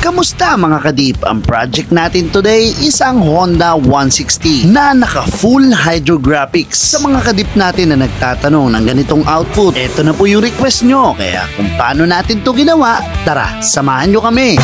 Kamusta mga kadip? Ang project natin today is ang Honda 160 na naka full hydrographics. Sa mga kadip natin na nagtatanong ng ganitong output, eto na po yung request nyo. Kaya kung paano natin to ginawa, tara, samahan nyo kami.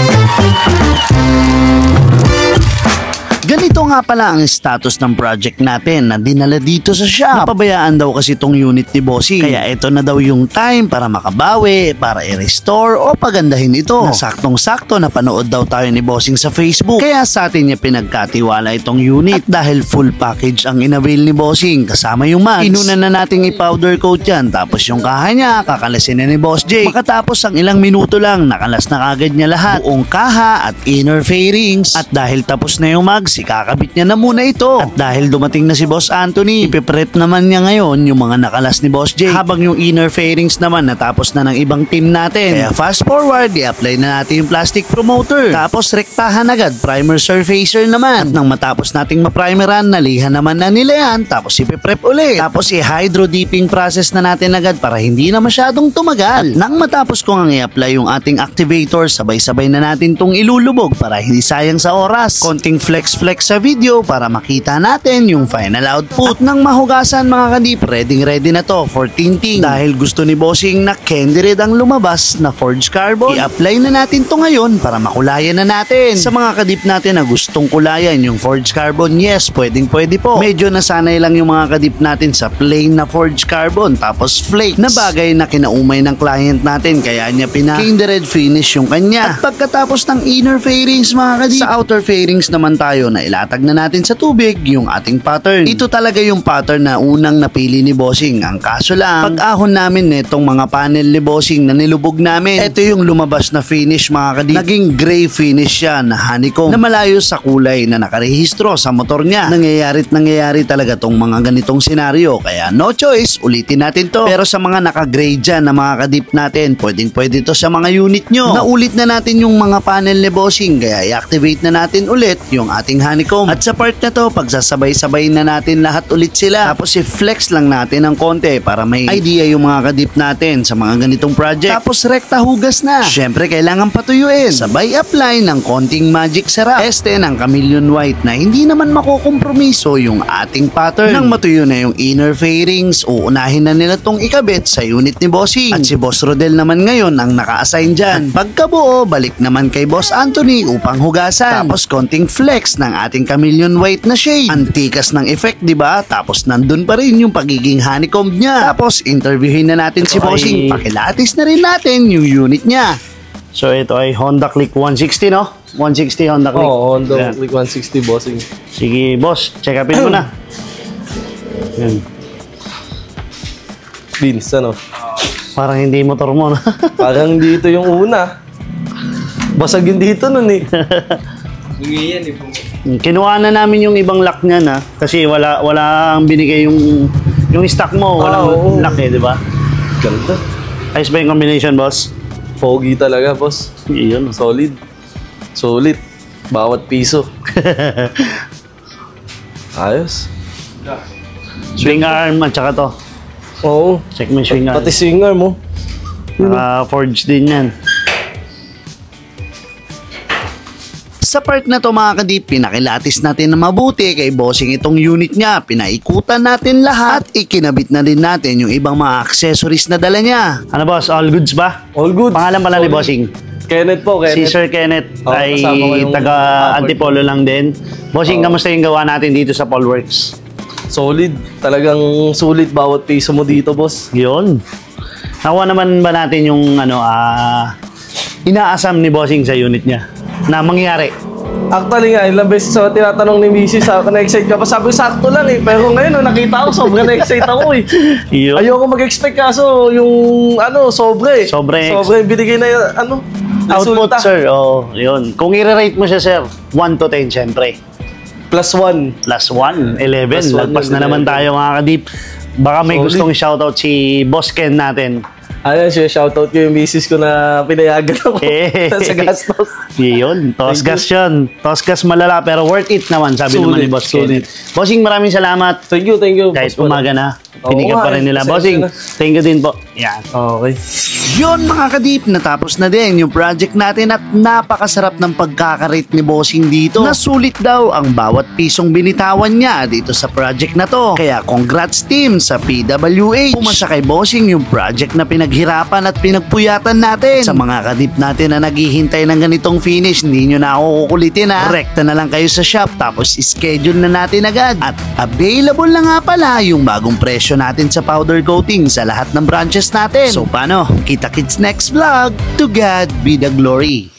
Ganito nga pala ang status ng project natin na dinala dito sa shop. Napabayaan daw kasi itong unit ni Bossing. Kaya ito na daw yung time para makabawi, para i-restore o pagandahin ito. Nasaktong-sakto na panood daw tayo ni Bossing sa Facebook. Kaya sa atin niya pinagkatiwala itong unit. At dahil full package ang inavail ni Bossing kasama yung mags, inuna na nating i-powder coat yan. Tapos yung kaha niya, kakalasin na ni Boss Jake. Makatapos ang ilang minuto lang, nakalas na kagad niya lahat. Buong kaha at inner fairings. At dahil tapos na yung mags, ikakabit niya na muna ito. At dahil dumating na si Boss Anthony, ipiprep naman niya ngayon yung mga nakalas ni Boss Jake. Habang yung inner fairings naman natapos na ng ibang team natin. Kaya fast forward, i-apply na natin yung plastic promoter. Tapos rektahan agad, primer surfacer naman. At nang matapos nating ma-primeran, nalihan naman na nila yan. Tapos ipiprep ulit. Tapos i-hydro dipping process na natin agad para hindi na masyadong tumagal. At nang matapos ko nga i-apply yung ating activator, sabay-sabay na natin tong ilulubog para hindi sayang sa oras. Konting flex sa video para makita natin yung final output. At nang mahugasan mga kadip, ready na to for tinting. Dahil gusto ni Bossing na candy red ang lumabas na forged carbon, i-apply na natin to ngayon para makulayan na natin. Sa mga kadip natin na gustong kulayan yung forged carbon, yes, pwede po. Medyo nasanay lang yung mga kadip natin sa plain na forged carbon tapos flakes na bagay na kinaumay ng client natin, kaya niya candy red finish yung kanya. At pagkatapos ng inner fairings mga kadip, sa outer fairings naman tayo na ilatag na natin sa tubig yung ating pattern. Ito talaga yung pattern na unang napili ni Bossing. Ang kaso lang, pag-ahon namin netong mga panel ni Bossing na nilubog namin, ito yung lumabas na finish mga kadip. Naging gray finish siya na honeycomb na malayo sa kulay na nakarehistro sa motor niya. Nangyayari talaga tong mga ganitong senaryo. Kaya no choice, ulitin natin to. Pero sa mga naka-gray dyan na mga kadip natin, pwede to sa mga unit nyo. Naulit na natin yung mga panel ni Bossing, kaya i-activate na natin ulit yung ating honeycomb. At sa part na to, pagsasabay-sabay na natin lahat ulit sila. Tapos i-flex lang natin ng konti para may idea yung mga kadip natin sa mga ganitong project. Tapos rekta hugas na. Syempre kailangan patuyuin. Sabay apply ng konting magic syrup. Este ng chameleon white na hindi naman makukompromiso yung ating pattern. Nang matuyo na yung inner fairings, uunahin na nila tong ikabit sa unit ni Bossing. At si Boss Rodel naman ngayon ang naka-assign dyan. Pagkabuo, balik naman kay Boss Anthony upang hugasan. Tapos konting flex ng ating chameleon white na shade. Antikas ng effect, di ba? Tapos nandun pa rin yung pagiging honeycomb niya. Tapos interviewin na natin si Bossing. Pakilatis na rin natin yung unit niya. So ito ay Honda Click 160, no? 160 Honda Click. Oo, Honda Click 160 Bossing. Sige, boss. Check upin mo na. Yan. Vince, ano? Parang hindi motor mo, no? Parang dito yung una. Basag yun dito nun eh. Yan eh. Kinuha na namin yung ibang lock niya na kasi wala ang binigay yung stock mo, walang lock eh, di ba? Ganda. Ayos ba yung combination, boss? Pogi talaga, boss. Iyon. Solid. Solid. Bawat piso. Ayos. Swing arm at saka to. Oo. Check mo yung swing arm. Pati swing arm mo. Forged din yan. Sa part na to mga kadip, pinakilatis natin na mabuti kay Bossing itong unit niya. Pinaikutan natin lahat. Ikinabit na din natin yung ibang mga accessories na dala niya. Ano boss, all goods ba? All goods. Pangalan pala ni Bossing? Kenneth po, Kenneth. Si Sir Kenneth ay yung taga Antipolo lang din. Bossing, kamusta yung gawa natin dito sa Polworks? Solid. Talagang sulit bawat piso mo dito, boss. Yun. Nakuha naman ba natin yung inaasam ni Bossing sa unit niya na mangyari? Actually nga, ilang beses sa tinatanong ni Mrs. na-excite ka pa. Sabi, sakto lang eh. Pero ngayon, nakita ko, sobrang na-excite ako eh. Ayoko mag-expect kaso yung sobre. Sobre yung binigay na output, sir. Oh, yun. Kung i-rate mo siya, sir, 1 to 10, syempre. +1. +1, 11. Lagpas na naman tayo mga kadip. Baka may gustong shoutout si Boss Ken natin. Shoutout ko yung misis ko na pinayagan ako sa gastos. Yun, Tosgas yun. Tosgas malala pero worth it naman, sabi naman ni Boss Ken. Bossing, maraming salamat. Thank you. Kahit umaga na, pinigat pa rin nila. Bossing, thank you din po. Yan. Okay. Yun mga kadip, natapos na din yung project natin at napakasarap ng pagkakarate ni Bossing dito. Nasulit daw ang bawat pisong binitawan niya dito sa project na to. Kaya congrats team sa PWH. Pumasa kay Bossing yung project na pinaghirapan at pinagpuyatan natin. Sa mga kadip natin na naghihintay ng ganitong finish, hindi nyo na ako kukulitin ha. Rekta na lang kayo sa shop tapos schedule na natin agad. At available na nga pala yung bagong presyo natin sa powder coating sa lahat ng branches natin. So paano? Kita-kits next vlog. To God be the glory.